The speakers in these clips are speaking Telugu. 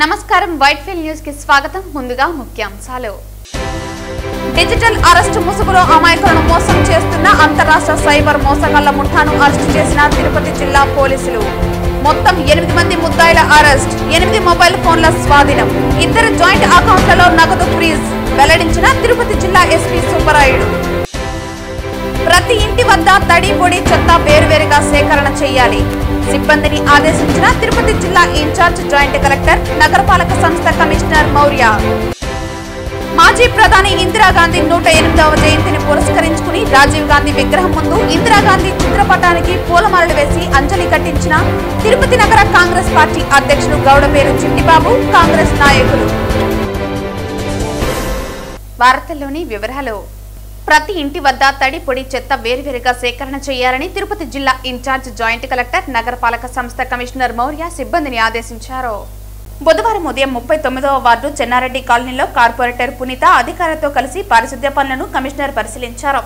నమస్కారం వైట్ఫీల్డ్ న్యూస్ కి స్వాగతం. ముందుగా ముఖ్యాంశాలు. డిజిటల్ అరెస్ట్ ముసుగులో అమాయకులను మోసం చేస్తున్న అంతర్రాష్ట్ర సైబర్ మోసగాళ్ల ముఠాను అరెస్ట్ చేసిన తిరుపతి జిల్లా పోలీసులు. మొత్తం 8 మంది ముద్దాయిల అరెస్ట్, 8 మొబైల్ ఫోన్ల స్వాధీనం, 2 జాయింట్ అకౌంట్లలో నగదు ఫ్రీజ్ వెల్లడించిన తిరుపతి జిల్లా ఎస్పీ సుబ్బరాయుడు. ప్రతి ఇంటి వద్ద తడి పొడి చెత్త వేరువేరుగా సేకరణ చేయాలి, సిబ్బందిని ఆదేశించిన తిరుపతి జిల్లా ఇన్ఛార్జ్ జాయింట్ కలెక్టర్, నగరపాలక సంస్థ కమిషనర్ మౌర్య. మాజీ ప్రధాని ఇందిరాగాంధీ 108వ జయంతిని పురస్కరించుకుని రాజీవ్ గాంధీ విగ్రహం ముందు ఇందిరాగాంధీ చిత్రపటానికి పూలమాలలు వేసి అంజలి ఘటించిన తిరుపతి నగర కాంగ్రెస్ పార్టీ అధ్యక్షులు గౌడపేరు చిట్టిబాబు, కాంగ్రెస్ నాయకులు. వార్తల్లోని వివరాలు. ప్రతి ఇంటి వద్ద తడి పొడి చెత్త వేరువేరుగా సేకరణ చేయాలని తిరుపతి జిల్లా ఇన్ఛార్జ్ జాయింట్ కలెక్టర్, నగరపాలక సంస్థ కమిషనర్ మౌర్య సిబ్బందిని ఆదేశించారు. బుధవారం ఉదయం 39వ వార్డు చెన్నారెడ్డి కాలనీలో కార్పొరేటర్ పునీత అధికారులతో కలిసి పారిశుద్ధ్య పనులను కమిషనర్ పరిశీలించారు.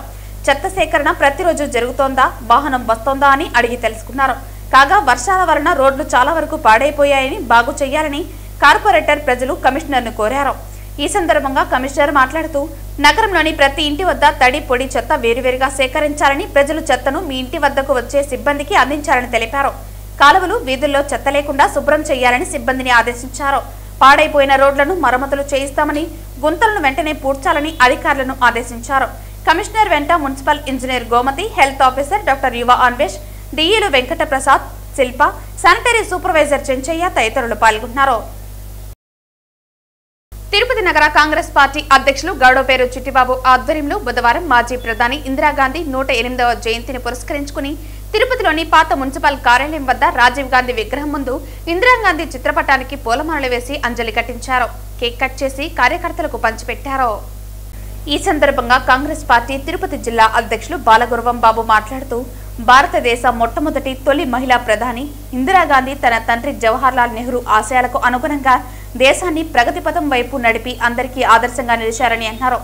చెత్త సేకరణ ప్రతిరోజు జరుగుతోందా, వాహనం వస్తోందా అని అడిగి తెలుసుకున్నారు. కాగా వర్షాల వలన రోడ్లు చాలా వరకు పాడైపోయాయని, బాగు చేయాలని కార్పొరేటర్ ప్రజలు కమిషనర్ను కోరారు. ఈ సందర్భంగా కమిషనర్ మాట్లాడుతూ, నగరంలోని ప్రతి ఇంటి వద్ద తడి పొడి చెత్త వేరువేరుగా సేకరించాలని, ప్రజలు చెత్తను మీ ఇంటి వద్దకు వచ్చే సిబ్బందికి అందించాలని తెలిపారు. కాలువలు, వీధుల్లో చెత్త లేకుండా శుభ్రం చేయాలని సిబ్బందిని ఆదేశించారు. పాడైపోయిన రోడ్లను మరమ్మతులు చేయిస్తామని, గుంతలను వెంటనే పూడ్చాలని అధికారులను ఆదేశించారు. కమిషనర్ వెంట municipal engineer Gomathi, health officer doctor Yuva Anvesh, డిఈలు వెంకట ప్రసాద్, శిల్ప, శానిటరీ సూపర్వైజర్ చెంచయ్య తదితరులు పాల్గొన్నారు. తిరుపతి నగర కాంగ్రెస్ పార్టీ అధ్యక్షులు గౌడపేరు చిట్టిబాబు ఆధ్వర్యంలో బుధవారం మాజీ ప్రధాని ఇందిరాగాంధీ 108వ జయంతిని పురస్కరించుకుని తిరుపతిలోని పాత మున్సిపల్ కార్యాలయం వద్ద రాజీవ్ గాంధీ విగ్రహం ముందు ఇందిరాగాంధీ చిత్రపటానికి పూలమాలలు వేసి అంజలి ఘటించారు. కేక్ కట్ చేసి కార్యకర్తలకు పంచిపెట్టారు. ఈ సందర్భంగా కాంగ్రెస్ పార్టీ తిరుపతి జిల్లా అధ్యక్షులు బాలగురవం బాబు మాట్లాడుతూ, భారతదేశ మొట్టమొదటి తొలి మహిళా ప్రధాని ఇందిరాగాంధీ తన తండ్రి జవహర్లాల్ నెహ్రూ ఆశయాలకు అనుగుణంగా దేశాన్ని ప్రగతిపథం వైపు నడిపి అందరికీ ఆదర్శంగా నిలిచారని అన్నారు.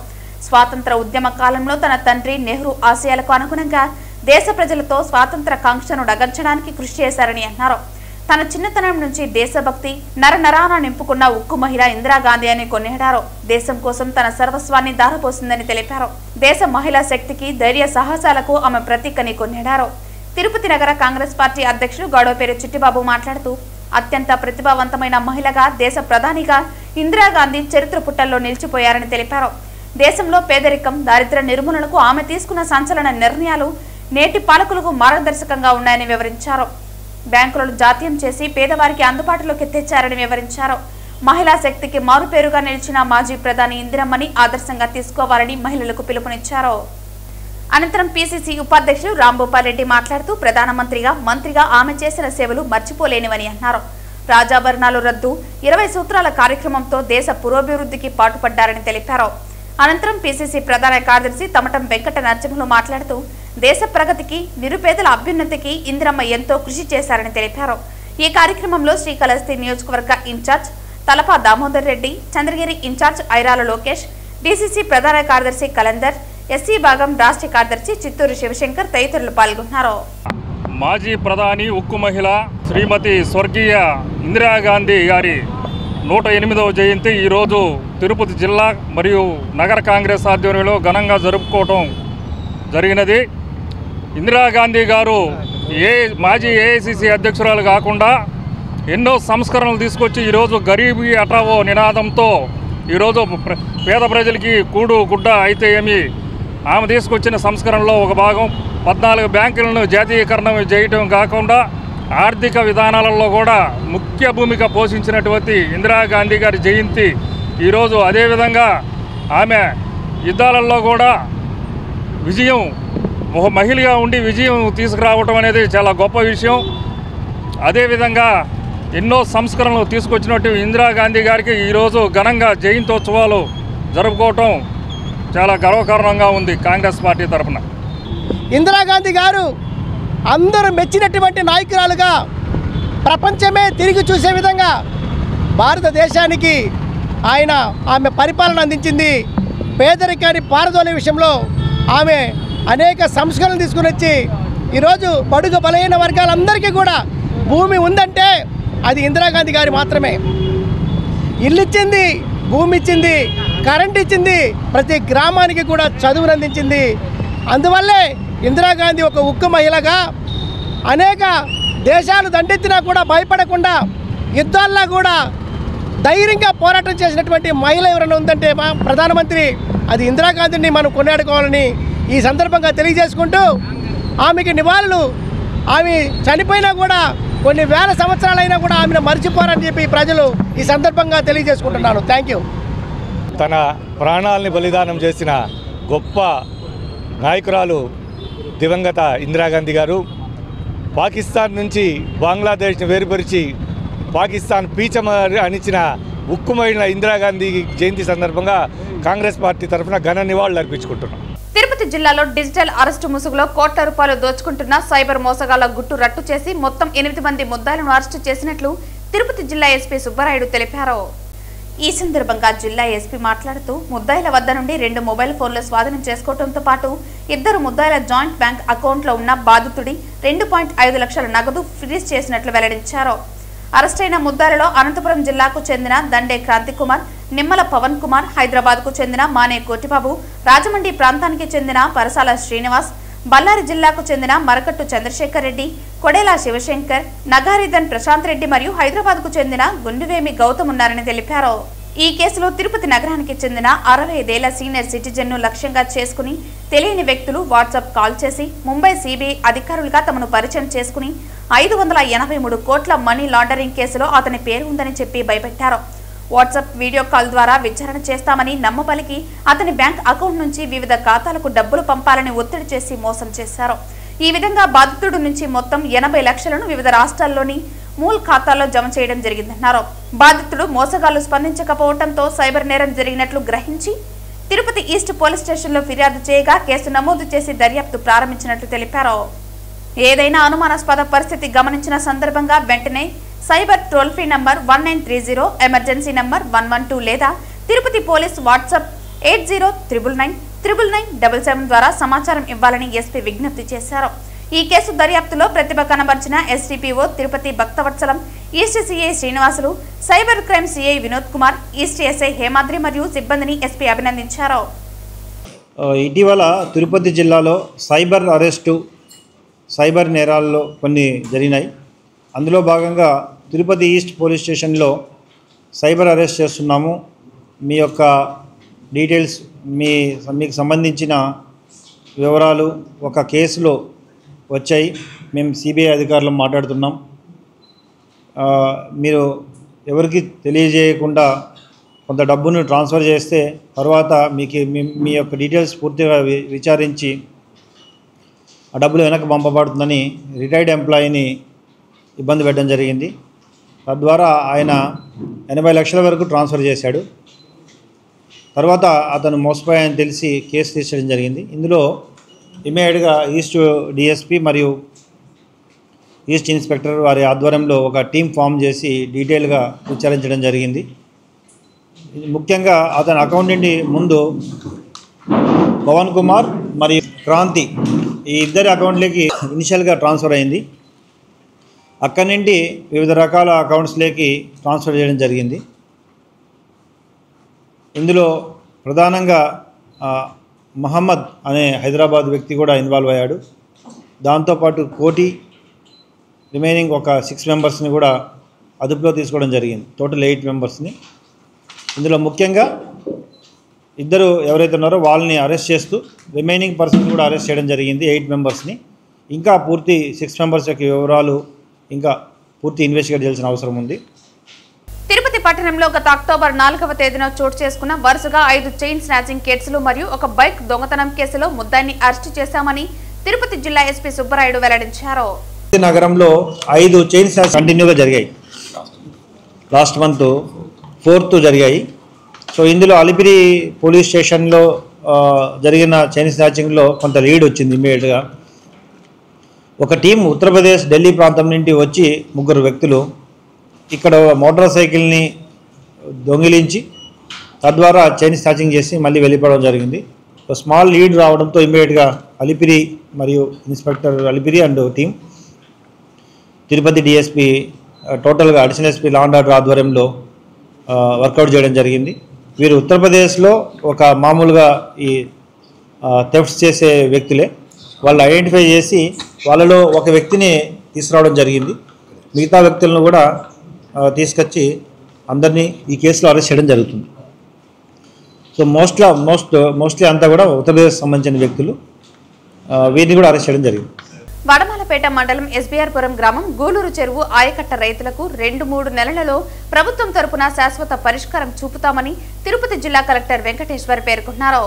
స్వాతంత్ర ఉద్యమ కాలంలో తన తండ్రి నెహ్రూ ఆశయాలకు అనుగుణంగా దేశ ప్రజలతో స్వాతంత్ర కాంక్షను డగర్చడానికి కృషి చేశారని అన్నారు. తన చిన్నతనం నుంచి దేశభక్తి నరనరాన నింపుకున్న ఉక్కు మహిళ ఇందిరాగాంధీ అని కొనియాడారు. దేశం కోసం తన సర్వస్వాన్ని దారపోసిందని తెలిపారు. దేశ మహిళా శక్తికి, ధైర్య సాహసాలకు ఆమె ప్రతీకని కొనియాడారు. తిరుపతి నగర కాంగ్రెస్ పార్టీ అధ్యక్షులు గౌడపేరు చిట్టిబాబు మాట్లాడుతూ, అత్యంత ప్రతిభావంతమైన మహిళగా, దేశ ప్రధానిగా ఇందిరాగాంధీ చరిత్ర పుటల్లో నిలిచిపోయారని తెలిపారు. దేశంలో పేదరికం, దారిద్ర్య నిర్మూలనకు ఆమె తీసుకున్న సంచలన నిర్ణయాలు నేటి పాలకులకు మార్గదర్శకంగా ఉన్నాయని వివరించారు. బ్యాంకులను జాతీయం చేసి పేదవారికి అందుబాటులోకి తెచ్చారని వివరించారు. మహిళా శక్తికి మారుపేరుగా నిలిచిన మాజీ ప్రధాని ఇందిరమ్మని ఆదర్శంగా తీసుకోవాలని మహిళలకు పిలుపునిచ్చారు. అనంతరం పిసిసి ఉపాధ్యక్షులు రాంభూపాల్ రెడ్డి మాట్లాడుతూ, ప్రధానమంత్రిగా, మంత్రిగా ఆమె చేసిన సేవలు మర్చిపోలేనివని అన్నారు. రాజాభరణాలు రద్దు, 20 సూత్రాల కార్యక్రమంతో దేశ పురోభివృద్ధికి పాటుపడ్డారని తెలిపారు. అనంతరం పిసిసి ప్రధాన కార్యదర్శి తమటం వెంకట నరసింహులు మాట్లాడుతూ, దేశ ప్రగతికి, నిరుపేదల అభ్యున్నతికి ఇందిరమ్మ ఎంతో కృషి చేశారని తెలిపారు. ఈ కార్యక్రమంలో శ్రీకాళహస్తి నియోజకవర్గ incharge Talapa Damodar Reddy, Chandragiri incharge Airala Lokesh, DCC ప్రధాన కార్యదర్శి కలందర్, ఎస్సీ భాగం రాష్ట్ర కార్యదర్శి చిత్తూరు శివశంకర్ తదితరులు పాల్గొన్నారు. మాజీ ప్రధాని ఉక్కు మహిళ శ్రీమతి స్వర్గీయ ఇందిరాగాంధీ గారి 108వ జయంతి ఈరోజు తిరుపతి జిల్లా మరియు నగర కాంగ్రెస్ ఆధ్వర్యంలో ఘనంగా జరుపుకోవటం జరిగినది. ఇందిరాగాంధీ గారు మాజీ ఏఐసిసి అధ్యక్షురాలు కాకుండా ఎన్నో సంస్కరణలు తీసుకొచ్చి ఈరోజు గరీబీ హఠావో నినాదంతో ఈరోజు పేద ప్రజలకి కూడు గుడ్డ అయితే ఏమి ఆమె తీసుకొచ్చిన సంస్కరణలో ఒక భాగం 14 బ్యాంకులను జాతీయకరణ చేయటం కాకుండా ఆర్థిక విధానాలలో కూడా ముఖ్య భూమిక పోషించినటువంటి ఇందిరాగాంధీ గారి జయంతి ఈరోజు. అదేవిధంగా ఆమె యుద్ధాలలో కూడా విజయం, ఒక మహిళగా ఉండి విజయం తీసుకురావటం అనేది చాలా గొప్ప విషయం. అదేవిధంగా ఎన్నో సంస్కరణలు తీసుకొచ్చినట్టు ఇందిరాగాంధీ గారికి ఈరోజు ఘనంగా జయంతోత్సవాలు జరుపుకోవటం చాలా గర్వకారణంగా ఉంది. కాంగ్రెస్ పార్టీ తరఫున ఇందిరాగాంధీ గారు అందరూ మెచ్చినటువంటి నాయకురాలుగా, ప్రపంచమే తిరిగి చూసే విధంగా భారతదేశానికి ఆమె పరిపాలన అందించింది. పేదరికాన్ని పారదోలే విషయంలో ఆమె అనేక సంస్కరణలు తీసుకుని వచ్చి ఈరోజు బడుగు బలహీన వర్గాలందరికీ కూడా భూమి ఉందంటే అది ఇందిరాగాంధీ గారి మాత్రమే. ఇల్లు ఇచ్చింది, భూమి ఇచ్చింది, కరెంట్ ఇచ్చింది, ప్రతి గ్రామానికి కూడా చదువును అందించింది. అందువల్లే ఇందిరాగాంధీ ఒక ఉక్కు మహిళగా అనేక దేశాలు దండెత్తినా కూడా భయపడకుండా యుద్ధాల్లో కూడా ధైర్యంగా పోరాటం చేసినటువంటి మహిళ ఎవరైనా ఉందంటే మా ప్రధానమంత్రి అది ఇందిరాగాంధీని మనం కొనియాడుకోవాలని ఈ సందర్భంగా తెలియజేసుకుంటూ ఆమెకి నివాళులు, ఆమె చనిపోయినా కూడా కొన్ని వేల సంవత్సరాలైనా కూడా ఆమెను మర్చిపోరని చెప్పి ప్రజలు ఈ సందర్భంగా తెలియజేసుకుంటున్నాను. Thank you. తన ప్రాణాలని బలిదానం చేసిన గొప్ప నాయకురాలు దివంగత ఇందిరాగాంధీ గారు పాకిస్తాన్ నుంచి బంగ్లాదేశ్ని వేరుపరిచి పాకిస్తాన్ పీచమ అనిచిన ఉక్కు మహిళ ఇందిరాగాంధీ జయంతి సందర్భంగా కాంగ్రెస్ పార్టీ తరఫున ఘన నివాళులు అర్పించుకుంటున్నాం. తిరుపతి జిల్లాలో డిజిటల్ అరెస్టు ముసుగులో కోట్ల రూపాయలు దోచుకుంటున్న సైబర్ మోసగాళ్ల గుట్టు రట్టు చేసి మొత్తం 8 మంది ముద్దాయిలను అరెస్టు చేసినట్లు తిరుపతి జిల్లా ఎస్పీ సుబ్బరాయుడు తెలిపారు. ఈ సందర్భంగా జిల్లా ఎస్పీ మాట్లాడుతూ ముద్దాయిల వద్ద నుండి 2 మొబైల్ ఫోన్లు స్వాధీనం చేసుకోవడంతో పాటు 2 ముద్దాయిల జాయింట్ బ్యాంక్ అకౌంట్లో ఉన్న బాధితుడి 2.5 లక్షల నగదు ఫ్రీజ్ చేసినట్లు వెల్లడించారు. అరెస్టైన ముద్దాయిలలో అనంతపురం జిల్లాకు చెందిన దండే క్రాంతి కుమార్, నిమ్మల పవన్ కుమార్, హైదరాబాద్కు చెందిన మానే కోటిబాబు, రాజమండ్రి ప్రాంతానికి చెందిన పరసాల శ్రీనివాస్, బళ్ళారి జిల్లాకు చెందిన మరకట్టు చంద్రశేఖర్ రెడ్డి, కొడేలా శివశంకర్, నగారిధన్ ప్రశాంత్ రెడ్డి మరియు హైదరాబాద్కు చెందిన గుండువేమి గౌతమ్ ఉన్నారని తెలిపారు. ఈ కేసులో తిరుపతి నగరానికి చెందిన 65 ఏళ్ల సీనియర్ సిటిజన్ను లక్ష్యంగా చేసుకుని తెలియని వ్యక్తులు వాట్సాప్ కాల్ చేసి ముంబై సిబిఐ అధికారులుగా తమను పరిచయం చేసుకుని 583 కోట్ల మనీ లాండరింగ్ కేసులో అతని పేరు ఉందని చెప్పి భయపెట్టారు. వాట్సాప్ వీడియో కాల్ ద్వారా విచారణ చేస్తామని నమ్మబలికి అతని బ్యాంక్ అకౌంట్ నుంచి వివిధ ఖాతాలకు డబ్బులు పంపాలని ఒత్తిడి చేసి మోసం చేశారు. ఈ విధంగా బాధితుడి నుంచి మొత్తం 80 లక్షలను వివిధ రాష్ట్రాల్లోని మూల్ ఖాతాల్లో జమ చేయడం జరిగిందన్నారు. బాధితుడు మోసగాళ్లు స్పందించకపోవడంతో సైబర్ నేరం జరిగినట్లు గ్రహించి తిరుపతి ఈస్ట్ పోలీస్ స్టేషన్లో ఫిర్యాదు చేయగా కేసు నమోదు చేసి దర్యాప్తు ప్రారంభించినట్లు తెలిపారు. ఏదైనా అనుమానాస్పద పరిస్థితి గమనించిన సందర్భంగా వెంటనే cyber toll free number 1930, emergency number 112 లేదా తిరుపతి పోలీస్ వాట్సాప్ 80999977 ద్వారా సమాచారం ఇవ్వాలని ఎస్పీ విజ్ఞప్తి చేశారు. ఈ కేసు దర్యాప్తులో ప్రతిభ కనబర్చిన SDPO Tirupati Bhaktavatsalam, east CI Srinivasulu, cyber crime CI Vinod Kumar, east SI Hemadri మరియు సిబ్బందిని ఎస్పీ అభినందించారు. ఇటీవల తిరుపతి జిల్లాలో సైబర్ నేరాల్లో కొన్ని జరిగినాయి. అందులో భాగంగా తిరుపతి ఈస్ట్ పోలీస్ స్టేషన్లో సైబర్ అరెస్ట్ చేస్తున్నాము, మీ యొక్క డీటెయిల్స్ మీకు సంబంధించిన వివరాలు ఒక కేసులో వచ్చాయి, మేము సిబిఐ అధికారులు మాట్లాడుతున్నాం, మీరు ఎవరికి తెలియజేయకుండా కొంత డబ్బును ట్రాన్స్ఫర్ చేస్తే తర్వాత మీ యొక్క డీటెయిల్స్ పూర్తిగా విచారించి ఆ డబ్బులు వెనక్కి పంపబడుతుందని రిటైర్డ్ ఎంప్లాయీని ఇబ్బంది పెట్టడం జరిగింది. తద్వారా ఆయన 80 లక్షల వరకు ట్రాన్స్ఫర్ చేశాడు. తర్వాత అతను మోసపోయాయని తెలిసి కేసు తీర్చడం జరిగింది. ఇందులో ఇమీడియట్గా ఈస్ట్ డిఎస్పీ మరియు ఈస్ట్ ఇన్స్పెక్టర్ వారి ఆధ్వర్యంలో ఒక టీం ఫామ్ చేసి డీటెయిల్గా విచారించడం జరిగింది. ముఖ్యంగా అతని అకౌంట్ నుండి ముందు పవన్ కుమార్ మరియు క్రాంతి ఈ ఇద్దరి అకౌంట్లోకి ఇనిషియల్గా ట్రాన్స్ఫర్ అయింది. అక్కడి నుండి వివిధ రకాల అకౌంట్స్లోకి ట్రాన్స్ఫర్ చేయడం జరిగింది. ఇందులో ప్రధానంగా మహమ్మద్ అనే హైదరాబాద్ వ్యక్తి కూడా ఇన్వాల్వ్ అయ్యాడు. దాంతోపాటు కోటి రిమైనింగ్ ఒక 6 మెంబర్స్ని కూడా అదుపులో తీసుకోవడం జరిగింది. టోటల్ 8 మెంబర్స్ని. ఇందులో ముఖ్యంగా ఇద్దరు ఎవరైతే ఉన్నారో వాళ్ళని అరెస్ట్ చేస్తూ రిమైనింగ్ పర్సన్స్ కూడా అరెస్ట్ చేయడం జరిగింది 8 మెంబర్స్ని. ఇంకా పూర్తి 6 మెంబర్స్ యొక్క వివరాలు ఇంకా పూర్తి ఇన్వెస్టిగేట్ చేయాల్సిన అవసరం ఉంది. తిరుపతి పట్టణంలో గత అక్టోబర్ 4వ తేదీన చోటు చేసుకున్న వరుసగా 5 చైన్ స్నాచింగ్ కేసులు మరియు ఒక బైక్ దొంగతనం కేసులో ముద్దాయిని అరెస్టు చేశామని తిరుపతి జిల్లా ఎస్పీ సుబ్బరాయుడు వెల్లడించారు. నగరంలో 5 చైన్ స్నాచింగ్ కంటిన్యూగా జరిగాయి. లాస్ట్ మంత్ 4th జరిగాయి. సో ఇందులో అలిపిరి పోలీస్ స్టేషన్లో జరిగిన చైన్ స్నాచింగ్లో కొంత లీడ్ వచ్చింది. ఇమీడియట్గా ఒక టీం ఉత్తరప్రదేశ్ ఢిల్లీ ప్రాంతం నుండి వచ్చి 3 వ్యక్తులు ఇక్కడ మోటార్ సైకిల్ని దొంగిలించి తద్వారా చైన్ స్నాచింగ్ చేసి మళ్ళీ వెళ్ళిపోవడం జరిగింది. స్మాల్ లీడ్ రావడంతో ఇమీడియట్గా అలిపిరి మరియు inspector Alipiri and team Tirupati DSP టోటల్గా additional SP law and order ఆధ్వర్యంలో వర్కౌట్ చేయడం జరిగింది. వీరు ఉత్తరప్రదేశ్లో ఒక మామూలుగా ఈ థెఫ్ట్స్ చేసే వ్యక్తులే. వాళ్ళు ఐడెంటిఫై చేసి వాళ్ళలో ఒక వ్యక్తిని తీసుకురావడం జరిగింది. మిగతా వ్యక్తులను కూడా తీసుకొచ్చి అందరినీ ఈ కేసులో అరెస్ట్ చేయడం జరుగుతుంది. సో మోస్ట్లీ అంతా కూడా ఉత్తరప్రదేశ్ సంబంధించిన వ్యక్తులు. వీరిని కూడా అరెస్ట్ చేయడం జరిగింది. వడమాలపేట మండలం ఎస్బీఆర్ పురం గ్రామం గూలూరు చెరువు ఆయకట్ట రైతులకు 2-3 నెలలలో ప్రభుత్వం తరపున శాశ్వత పరిష్కారం చూపుతామని తిరుపతి జిల్లా కలెక్టర్ వెంకటేశ్వర్ పేర్కొన్నారు.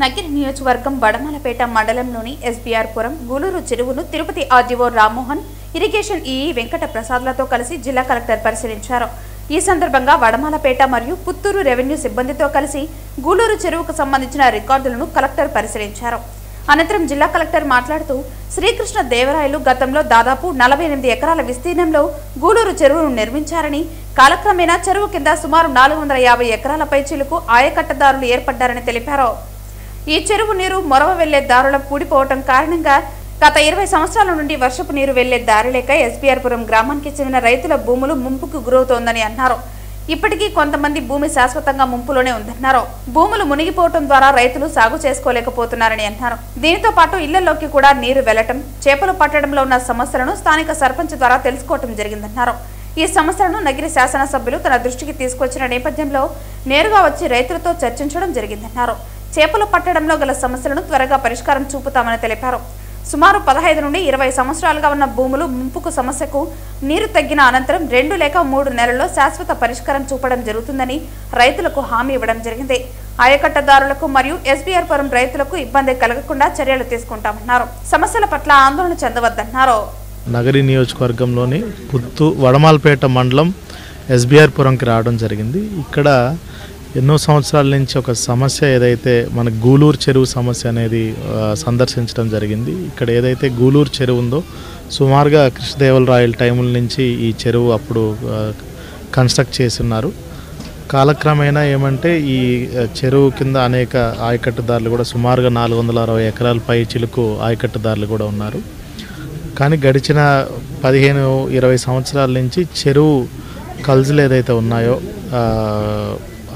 నగిరి నియోజకవర్గం వడమాలపేట మండలంలోని ఎస్బీఆర్ పురం గూలూరు చెరువును Tirupati RDO Rammohan, irrigation EE Venkata ప్రసాద్లతో కలిసి జిల్లా కలెక్టర్ పరిశీలించారు. ఈ సందర్భంగా వడమాలపేట మరియు పుత్తూరు రెవెన్యూ సిబ్బందితో కలిసి గూలూరు చెరువుకు సంబంధించిన రికార్డులను కలెక్టర్ పరిశీలించారు. అనంతరం జిల్లా కలెక్టర్ మాట్లాడుతూ శ్రీకృష్ణ దేవరాయలు గతంలో దాదాపు 48 ఎకరాల విస్తీర్ణంలో గూలూరు చెరువును నిర్మించారని, కాలక్రమేణా చెరువు కింద సుమారు 450 ఎకరాల పైచీలకు ఆయకట్టదారులు ఏర్పడ్డారని తెలిపారు. ఈ చెరువు నీరు మొరవ వెళ్లే దారుల కూడిపోవటం కారణంగా గత 20 సంవత్సరాల నుండి వర్షపు నీరు వెళ్లే దారి లేక ఎస్బీఆర్ పురం గ్రామానికి చెందిన రైతుల భూములు ముంపుకు గురవుతోందని అన్నారు. ఇప్పటికీ కొంతమంది భూమి శాశ్వతంగా ముంపులోనే ఉందన్నారు. భూములు మునిగిపోవటం ద్వారా రైతులు సాగు చేసుకోలేకపోతున్నారని అన్నారు. దీనితో పాటు ఇళ్లలోకి కూడా నీరు వెళ్లటం, చేపలు పట్టడంలో ఉన్న సమస్యలను స్థానిక సర్పంచ్ ద్వారా తెలుసుకోవటం జరిగిందన్నారు. ఈ సమస్యలను నగిరి శాసనసభ్యులు తన దృష్టికి తీసుకొచ్చిన నేపథ్యంలో నేరుగా వచ్చి రైతులతో చర్చించడం జరిగిందన్నారు. చేపలు పట్టడంలో గల సమస్యలను త్వరగా పరిష్కారం చూపుతామని తెలిపారు. సుమారు 15 నుండి 20 సంవత్సరాలుగా ఉన్న భూములు ముంపుకు సమస్యకు నీరు తగ్గిన అనంతరం 2 లేక 3 నెలల్లో శాశ్వత పరిష్కారం చూపడం జరుగుతుందని రైతులకు హామీ ఇవ్వడం జరిగింది. ఆయకట్టదారులకు మరియు ఎస్బీఆర్ పురం రైతులకు ఇబ్బంది కలగకుండా చర్యలు తీసుకుంటామన్నారు. సమస్యల పట్ల ఆందోళన చెందవద్దన్నారు. నగరి నియోజకవర్గంలోని వడమాలపేట మండలం ఎస్బీఆర్ పురంకి రావడం జరిగింది. ఇక్కడ ఎన్నో సంవత్సరాల నుంచి ఒక సమస్య ఏదైతే మన గూలూరు చెరువు సమస్య అనేది సందర్శించడం జరిగింది. ఇక్కడ ఏదైతే గూలూరు చెరువు ఉందో సుమారుగా కృష్ణదేవరాయల టైముల నుంచి ఈ చెరువు అప్పుడు కన్స్ట్రక్ట్ చేస్తున్నారు. కాలక్రమేణా ఏమంటే ఈ చెరువు కింద అనేక ఆయకట్టుదారులు కూడా సుమారుగా 460 ఎకరాల పై చిలుకు ఆయకట్టుదారులు కూడా ఉన్నారు. కానీ గడిచిన 15-20 సంవత్సరాల నుంచి చెరువు కల్జులు ఏదైతే ఉన్నాయో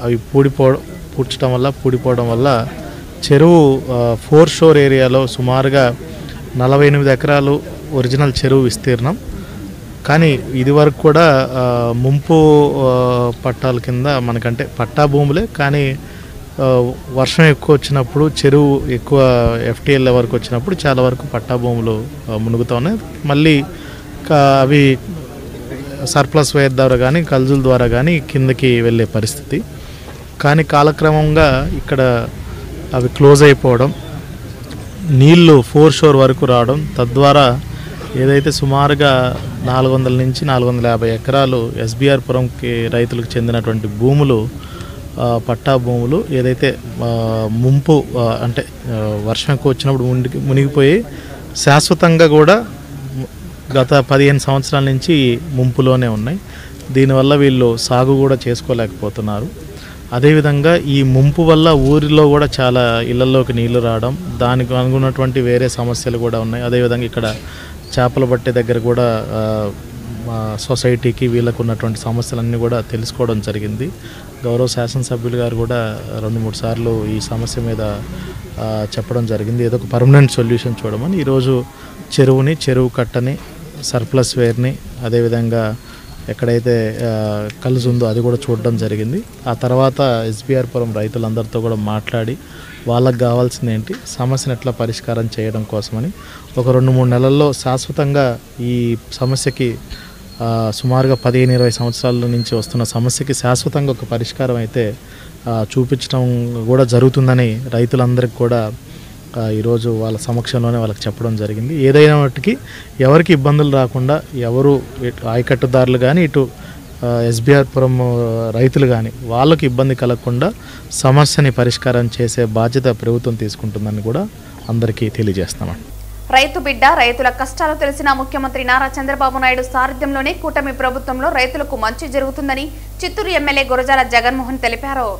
అవి పూడిపోవడం వల్ల చెరువు 4 షోర్ ఏరియాలో సుమారుగా 48 ఎకరాలు ఒరిజినల్ చెరువు విస్తీర్ణం. కానీ ఇది వరకు కూడా ముంపు పట్టాల కింద మనకంటే పట్టా భూములే, కానీ వర్షం ఎక్కువ వచ్చినప్పుడు చెరువు ఎక్కువ ఎఫ్టీఎల్ వరకు వచ్చినప్పుడు చాలా వరకు పట్టా భూములు మునుగుతూ ఉన్నాయి. మళ్ళీ అవి సర్ప్లస్ వేర్ ద్వారా కానీ కల్జుల ద్వారా కానీ కిందకి వెళ్ళే పరిస్థితి. కానీ కాలక్రమంగా ఇక్కడ అవి క్లోజ్ అయిపోవడం, నీళ్లు 4 షోర్ వరకు రావడం, తద్వారా ఏదైతే సుమారుగా 400 నుంచి 450 ఎకరాలు ఎస్బీఆర్ పురంకి రైతులకు చెందినటువంటి భూములు పట్టా భూములు ఏదైతే ముంపు అంటే వర్షం ఎక్కువ వచ్చినప్పుడు మునిగిపోయి శాశ్వతంగా కూడా గత 15 సంవత్సరాల నుంచి ముంపులోనే ఉన్నాయి. దీనివల్ల వీళ్ళు సాగు కూడా చేసుకోలేకపోతున్నారు. అదేవిధంగా ఈ ముంపు వల్ల ఊరిలో కూడా చాలా ఇళ్లలోకి నీళ్లు రావడం, దానికి అనుకున్నటువంటి వేరే సమస్యలు కూడా ఉన్నాయి. అదేవిధంగా ఇక్కడ చేపలు పట్టే దగ్గర కూడా సొసైటీకి వీళ్ళకు ఉన్నటువంటి సమస్యలన్నీ కూడా తెలుసుకోవడం జరిగింది. గౌరవ శాసనసభ్యులు గారు కూడా 2-3 సార్లు ఈ సమస్య మీద చెప్పడం జరిగింది. ఏదో ఒక పర్మనెంట్ సొల్యూషన్ చూడమని. ఈరోజు చెరువు కట్టని, సర్ప్లస్ వేర్ని, అదేవిధంగా ఎక్కడైతే కలుసు ఉందో అది కూడా చూడడం జరిగింది. ఆ తర్వాత ఎస్బీఆర్ పురం రైతులందరితో కూడా మాట్లాడి వాళ్ళకు కావాల్సింది ఏంటి, సమస్యను ఎట్లా పరిష్కారం చేయడం కోసమని ఒక 2-3 నెలల్లో శాశ్వతంగా ఈ సమస్యకి సుమారుగా 15-20 సంవత్సరాల నుంచి వస్తున్న సమస్యకి శాశ్వతంగా ఒక పరిష్కారం అయితే చూపించడం కూడా జరుగుతుందని రైతులందరికీ కూడా ఈరోజు వాళ్ళ సమక్షంలోనే వాళ్ళకి చెప్పడం జరిగింది. ఏదైనా మట్టుకి ఎవరికి ఇబ్బందులు రాకుండా, ఎవరు ఆయకట్టుదారులు కానీ ఇటు ఎస్బీఆర్ పురం రైతులు కానీ వాళ్ళకి ఇబ్బంది కలగకుండా సమస్యని పరిష్కారం చేసే బాధ్యత ప్రభుత్వం తీసుకుంటుందని కూడా అందరికీ తెలియజేస్తామండి. రైతు బిడ్డ, రైతుల కష్టాలు తెలిసిన ముఖ్యమంత్రి నారా చంద్రబాబు నాయుడు సారథ్యంలోనే కూటమి ప్రభుత్వంలో రైతులకు మంచి జరుగుతుందని చిత్తూరు ఎమ్మెల్యే గురజాల జగన్మోహన్ తెలిపారు.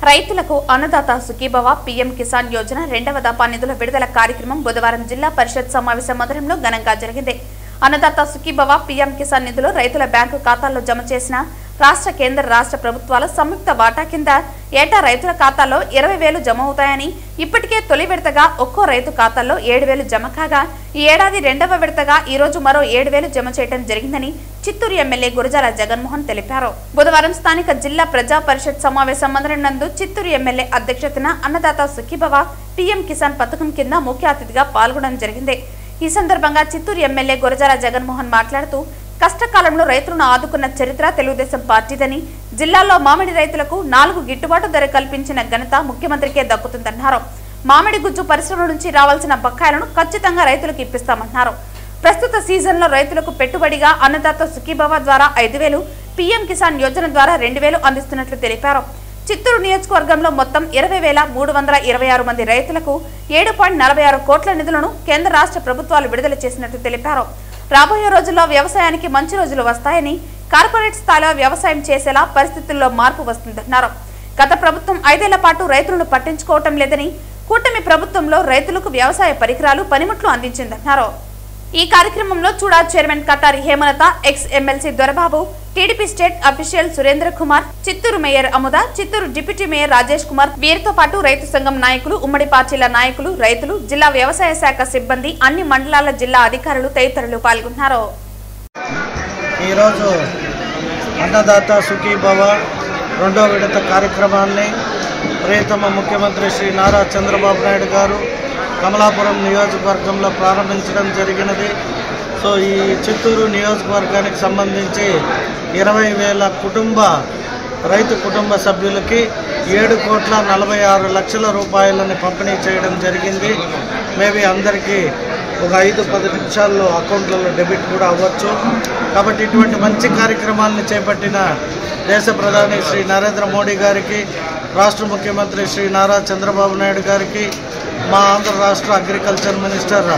రైతులకు అన్నదాత సుఖీభవ పీఎం కిసాన్ యోజన 2వ దఫా నిధుల విడుదల కార్యక్రమం బుధవారం జిల్లా పరిషత్ సమావేశ మందిరంలో ఘనంగా జరిగింది. అన్నదాత సుఖీభవ పీఎం కిసాన్ నిధులు రైతుల బ్యాంకు ఖాతాల్లో జమ చేసిన రాష్ట్ర కేంద్ర రాష్ట్ర ప్రభుత్వాల సంయుక్త వాటా కింద ఏటా రైతుల ఖాతాల్లో 20,000 జమ అవుతాయని, ఇప్పటికే తొలి విడతగా ఒక్కో రైతు ఖాతాల్లో 7,000 జమ కాగా ఈ ఏడాది రెండవ విడతగా ఈ రోజు మరో 7,000 జమ చేయడం జరిగిందని చిత్తూరు ఎమ్మెల్యే గురజాల జగన్మోహన్ తెలిపారు. బుధవారం స్థానిక జిల్లా ప్రజా పరిషత్ సమావేశ మందిరం నందు చిత్తూరు ఎమ్మెల్యే అధ్యక్షతన అన్నదాత సుఖీభవ పీఎం కిసాన్ పథకం కింద ముఖ్య అతిథిగా పాల్గొనడం జరిగింది. ఈ సందర్భంగా చిత్తూరు ఎమ్మెల్యే గురజాల జగన్మోహన్ మాట్లాడుతూ కష్టకాలంలో రైతులను ఆదుకున్న చరిత్ర తెలుగుదేశం పార్టీదని, జిల్లాలో మామిడి రైతులకు 4 గిట్టుబాటు ధర కల్పించిన ఘనత ముఖ్యమంత్రికే దక్కుతుందన్నారు. మామిడి గుజ్జు పరిశ్రమ నుంచి రావాల్సిన బకాయిలను ఖచ్చితంగా రైతులకు ఇప్పిస్తామన్నారు. ప్రస్తుత సీజన్లో రైతులకు పెట్టుబడిగా అన్నదాత సుఖీభవ ద్వారా 5,000, పీఎం కిసాన్ యోజన ద్వారా 2,000 అందిస్తున్నట్లు తెలిపారు. చిత్తూరు నియోజకవర్గంలో మొత్తం 20,326 మంది రైతులకు 7.46 కోట్ల నిధులను కేంద్ర రాష్ట్ర ప్రభుత్వాలు విడుదల చేసినట్లు తెలిపారు. రాబోయే రోజుల్లో వ్యవసాయానికి మంచి రోజులు వస్తాయని, కార్పొరేట్ స్థాయిలో వ్యవసాయం చేసేలా పరిస్థితుల్లో మార్పు వస్తుందన్నారు. గత ప్రభుత్వం 5 ఏళ్ల పాటు రైతులను పట్టించుకోవటం లేదని, కూటమి ప్రభుత్వంలో రైతులకు వ్యవసాయ పరికరాలు, పనిముట్లు అందించిందన్నారు. ఈ కార్యక్రమంలో చూడా chairman Katari Hemalatha, X MLC Dorababu, TDP state official Surendra Kumar, Chittoor mayor Amuda, Chittoor deputy mayor Rajesh Kumar, వీరితో పాటు రైతు సంఘం నాయకులు, ఉమ్మడి పార్టీల నాయకులు, రైతులు, జిల్లా వ్యవసాయ శాఖ సిబ్బంది, అన్ని మండలాల జిల్లా అధికారులు తదితరులు పాల్గొన్నారు. ఈరోజు అన్నదాత సుఖీభవ రెండో విడత కార్యక్రమాన్ని ప్రియతమ ముఖ్యమంత్రి శ్రీ నారా చంద్రబాబు నాయుడు గారు కమలాపురం నియోజకవర్గంలో ప్రారంభించడం జరిగినది. సో ఈ చిత్తూరు నియోజకవర్గానికి సంబంధించి 20,000 రైతు కుటుంబ సభ్యులకి 7,46,00,000 రూపాయలని పంపిణీ చేయడం జరిగింది. మేబీ అందరికీ ఒక 5-10 నిమిషాల్లో అకౌంట్లలో డెబిట్ కూడా అవ్వచ్చు. కాబట్టి ఇటువంటి మంచి కార్యక్రమాలను చేపట్టిన దేశ ప్రధాని శ్రీ నరేంద్ర మోడీ గారికి, రాష్ట్ర ముఖ్యమంత్రి శ్రీ నారా చంద్రబాబు నాయుడు గారికి, మా ఆంధ్ర రాష్ట్ర అగ్రికల్చర్ మినిస్టర్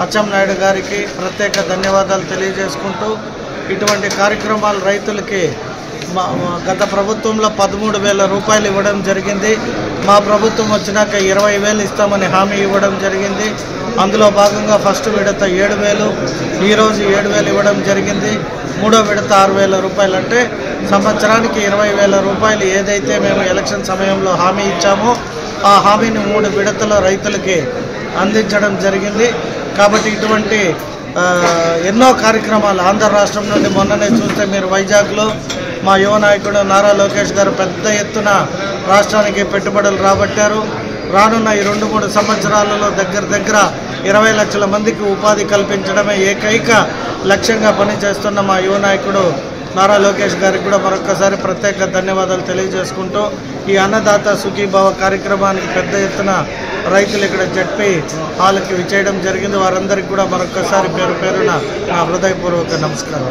అచ్చెన్నాయుడు గారికి ప్రత్యేక ధన్యవాదాలు తెలియజేసుకుంటూ, ఇటువంటి కార్యక్రమాలు రైతులకి గత ప్రభుత్వంలో 13,000 రూపాయలు ఇవ్వడం జరిగింది. మా ప్రభుత్వం వచ్చినాక 20,000 ఇస్తామని హామీ ఇవ్వడం జరిగింది. అందులో భాగంగా ఫస్ట్ విడత 7,000, ఈరోజు 7,000 ఇవ్వడం జరిగింది. మూడో విడత 6,000 రూపాయలు, అంటే సంవత్సరానికి 20,000 రూపాయలు ఏదైతే మేము ఎలక్షన్ సమయంలో హామీ ఇచ్చామో ఆ హామీని 3 విడతల రైతులకి అందించడం జరిగింది. కాబట్టి ఇటువంటి ఎన్నో కార్యక్రమాలు ఆంధ్ర రాష్ట్రం నుండి మొన్ననే చూస్తే మీరు వైజాగ్లో మా యువ నాయకుడు నారా లోకేష్ గారు పెద్ద ఎత్తున రాష్ట్రానికి పెట్టుబడులు రాబట్టారు. రానున్న ఈ 2-3 సంవత్సరాలలో దగ్గర 20 లక్షల మందికి ఉపాధి కల్పించడమే ఏకైక లక్ష్యంగా పనిచేస్తున్న మా యువ నాయకుడు నారా లోకేష్ గారికి కూడా మరొకసారి ప్రత్యేక ధన్యవాదాలు తెలియజేసుకుంటూ, ఈ అన్నదాత సుఖీభవ కార్యక్రమానికి పెద్ద ఎత్తున రైతులు ఇక్కడ జడ్పీ హాల్కి విచ్చేయడం జరిగింది. వారందరికీ కూడా మరొకసారి పేరు పేరున నా హృదయపూర్వక నమస్కారం.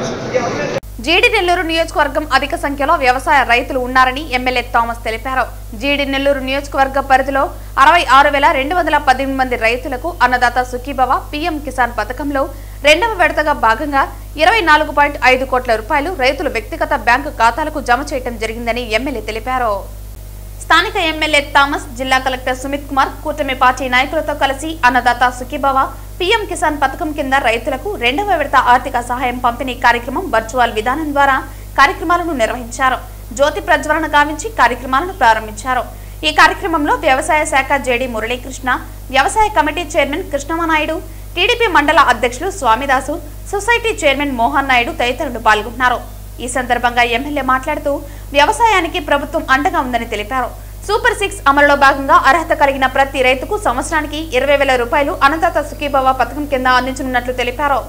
జీడి నెల్లూరు నియోజకవర్గం అధిక సంఖ్యలో వ్యవసాయ రైతులు ఉన్నారని ఎమ్మెల్యే థామస్ తెలిపారు. జీడి నెల్లూరు నియోజకవర్గ పరిధిలో 66,218 మంది రైతులకు అన్నదాత సుఖీభవ పీఎం కిసాన్ పథకంలో రెండవ విడతగా భాగంగా 24.5 కోట్ల రూపాయలు రైతులు వ్యక్తిగత బ్యాంకు ఖాతాలకు జమ చేయడం జరిగిందని ఎమ్మెల్యే తెలిపారు. స్థానిక ఎమ్మెల్యే థామస్, జిల్లా కలెక్టర్ సుమిత్ కుమార్ కూటమి పార్టీ నాయకులతో కలిసి అన్నదాత సుఖీభవ పీఎం కిసాన్ పథకం కింద రైతులకు రెండవ విడత ఆర్థిక సహాయం పంపిణీ కార్యక్రమం వర్చువల్ విధానం ద్వారా కార్యక్రమాలను నిర్వహించారు. జ్యోతి ప్రజ్వలన గావించి కార్యక్రమాలను ప్రారంభించారు. ఈ కార్యక్రమంలో వ్యవసాయ శాఖ జేడీ మురళీకృష్ణ, వ్యవసాయ కమిటీ చైర్మన్ కృష్ణమనాయుడు, టీడీపీ మండల అధ్యక్షులు స్వామిదాసు, సొసైటీ చైర్మన్ మోహన్ నాయుడు తదితరులు పాల్గొన్నారు. ఈ సందర్భంగా ఎమ్మెల్యే మాట్లాడుతూ వ్యవసాయానికి ప్రభుత్వం అండగా ఉందని తెలిపారు. సూపర్ 6 అమలులో భాగంగా అర్హత కలిగిన ప్రతి రైతుకు సంవత్సరానికి 20,000 రూపాయలు అన్నదాత సుఖీభవ పథకం కింద అందించనున్నట్లు తెలిపారు.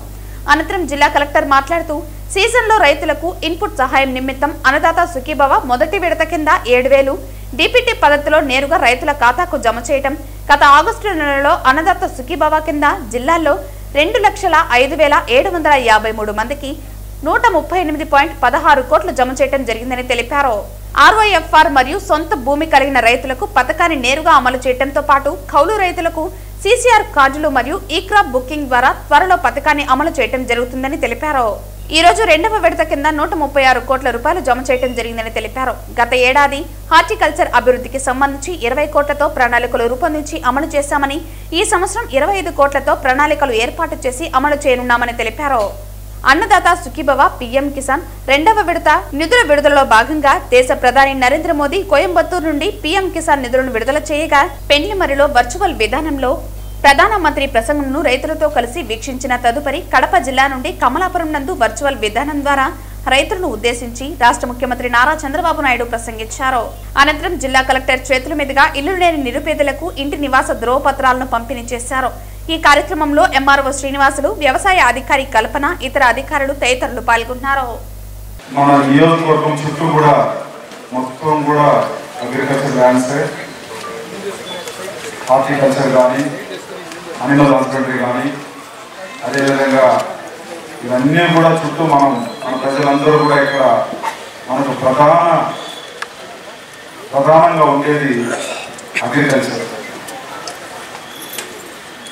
అనంతరం జిల్లా కలెక్టర్ మాట్లాడుతూ సీజన్లో రైతులకు ఇన్పుట్ సహాయం నిమిత్తం అన్నదాత సుఖీభవ మొదటి విడత కింద 7,000 డీపీటీ పద్ధతిలో నేరుగా రైతుల ఖాతాకు జమ చేయడం, గత ఆగస్టు నెలలో అన్నదాత సుఖీభవ కింద జిల్లాల్లో 2,05,753 మందికి 138.16 కోట్లు జమ చేయడం జరిగిందని తెలిపారు. ఆర్ఓఎఫ్ఆర్ మరియు సొంత భూమి కలిగిన రైతులకు పథకాన్ని నేరుగా అమలు చేయడంతో పాటు కౌలు రైతులకు సీసీఆర్ కార్డులు మరియు ఈ క్రాప్ బుకింగ్ ద్వారా త్వరలో పథకాన్ని అమలు చేయడం జరుగుతుందని తెలిపారు. ఈ రోజు రెండవ విడత కింద 136 కోట్ల రూపాయలు జమ చేయడం జరిగిందని తెలిపారు. గత ఏడాది హార్టికల్చర్ అభివృద్ధికి సంబంధించి 20 కోట్లతో ప్రణాళికలు రూపొందించి అమలు చేశామని, ఈ సంవత్సరం 25 కోట్లతో ప్రణాళికలు ఏర్పాటు చేసి అమలు చేయనున్నామని తెలిపారు. అన్నదాత సుఖీభవ పీఎం కిసాన్ రెండవ విడత నిధుల విడుదలలో భాగంగా దేశ ప్రధాని నరేంద్ర మోదీ కోయంబత్తూరు నుండి పీఎం కిసాన్ నిధులను విడుదల చేయగా పెండ్లిమర్రిలో వర్చువల్ విధానంలో ప్రధానమంత్రి ప్రసంగంను రైతులతో కలిసి వీక్షించిన తదుపరి కడప జిల్లా నుండి కమలాపురం నందు వర్చువల్ విధానం ద్వారా రైతులను ఉద్దేశించి రాష్ట్ర ముఖ్యమంత్రి నారా చంద్రబాబు నాయుడు ప్రసంగించారు. అనంతరం జిల్లా కలెక్టర్ చేతుల మీదుగా ఇల్లు లేని నిరుపేదలకు ఇంటి నివాస ధ్రువపత్రాలను పంపిణీ చేశారు. ఈ కార్యక్రమంలో ఎంఆర్ఓ శ్రీనివాసులు, వ్యవసాయ అధికారి కల్పన, ఇతర అధికారులు తదితరులు పాల్గొన్నారు. మన నియోజకవర్గం చుట్టూ కూడా మొత్తం కూడా అగ్రికల్చర్ ల్యాండ్స్, హార్టికల్చర్ కానీ, అనిమల్ హస్బెండరీ కానీ, అదేవిధంగా ఇవన్నీ కూడా చుట్టూ మన ప్రజలందరూ కూడా ఇక్కడ మనకు ప్రధానంగా ఉండేది అగ్రికల్చర్.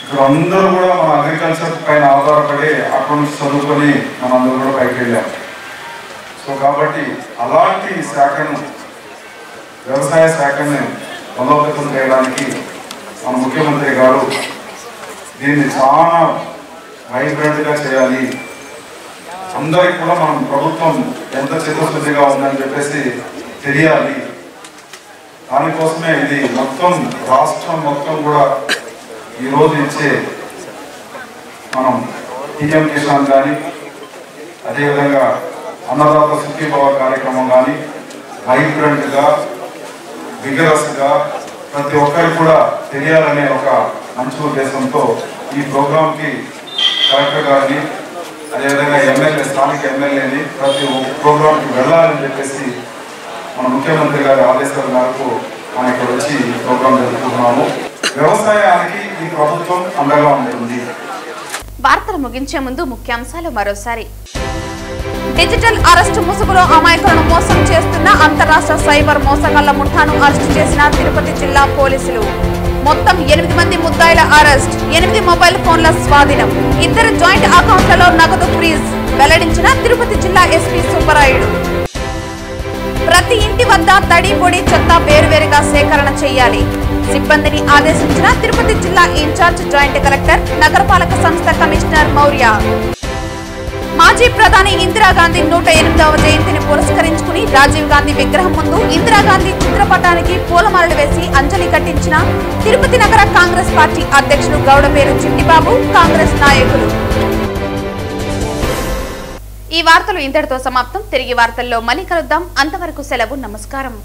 ఇప్పుడు అందరూ కూడా మన అగ్రికల్చర్ పైన ఆధారపడి అకౌంట్స్ చదువుకొని మనందరూ కూడా పైకి వెళ్ళాం. సో కాబట్టి అలాంటి శాఖను, వ్యవసాయ శాఖని బలోపేతం చేయడానికి మన ముఖ్యమంత్రి గారు దీన్ని చాలా వైబ్రెంట్గా చేయాలి, అందరికి కూడా మనం ప్రభుత్వం ఎంత చిత్తశుద్ధిగా ఉందని చెప్పేసి తెలియాలి. దానికోసమే ఇది మొత్తం రాష్ట్రం మొత్తం కూడా ఈరోజు ఇచ్చే మనం పీఎం కిసాన్ కానీ, అదేవిధంగా అన్నదాత సుఖీభవ కార్యక్రమం కానీ వైబ్రెంట్గా, విగరస్గా ప్రతి ఒక్కరికి కూడా తెలియాలనే ఒక మంచి ఉద్దేశంతో ఈ ప్రోగ్రాంకి కలెక్టర్ గారిని, అదేవిధంగా ఎమ్మెల్యే, స్థానిక ఎమ్మెల్యేని ప్రతి ప్రోగ్రాంకి వెళ్ళాలని చెప్పేసి మన ముఖ్యమంత్రి గారి ఆదేశాల మేరకు మనం ఇక్కడ వచ్చి ప్రోగ్రాం జరుపుకుంటున్నాము. వ్యవసాయానికి ఈ ప్రభుత్వం అండగా ఉంటుంది. వార్తలు ముగించే ముందు ముఖ్యాంశాలు మరోసారి. డిజిటల్ అరెస్టు ముసుగులో అమాయకులను మోసం చేస్తున్న అంతరాష్ట్ర సైబర్ మోసగాళ్ల ముఠాను అరెస్టు చేసిన తిరుపతి జిల్లా పోలీసులు. మొత్తం 8 మంది ముద్దాయిల అరెస్ట్, 8 మొబైల్ ఫోన్ల స్వాధీనం, 2 జాయింట్ అకౌంట్లలో నగదు ఫ్రీజ్ వెల్లడించిన తిరుపతి జిల్లా ఎస్పీ సుబ్బరాయుడు. ప్రతి ఇంటి వద్ద తడి, పొడి, చెత్త వేరువేరుగా సేకరణ చేయాలి, సిబ్బందిని ఆదేశించిన తిరుపతి జిల్లా ఇన్ఛార్జ్ జాయింట్ కలెక్టర్, నగరపాలక సంస్థ కమిషనర్ మౌర్య. మాజీ ప్రధాని ఇందిరాగాంధీ 108వ జయంతిని పురస్కరించుకుని రాజీవ్ గాంధీ విగ్రహం ముందు ఇందిరాగాంధీ చిత్రపటానికి పూలమాలలు వేసి అంజలి ఘటించిన తిరుపతి నగర కాంగ్రెస్ పార్టీ అధ్యక్షులు గౌడపేరు చిట్టిబాబు, కాంగ్రెస్ నాయకులు. ఈ వార్తలు ఇంతటితో సమాప్తం. తిరిగి వార్తల్లో మళ్ళీ కలుద్దాం. అంతవరకు సెలవు. నమస్కారం.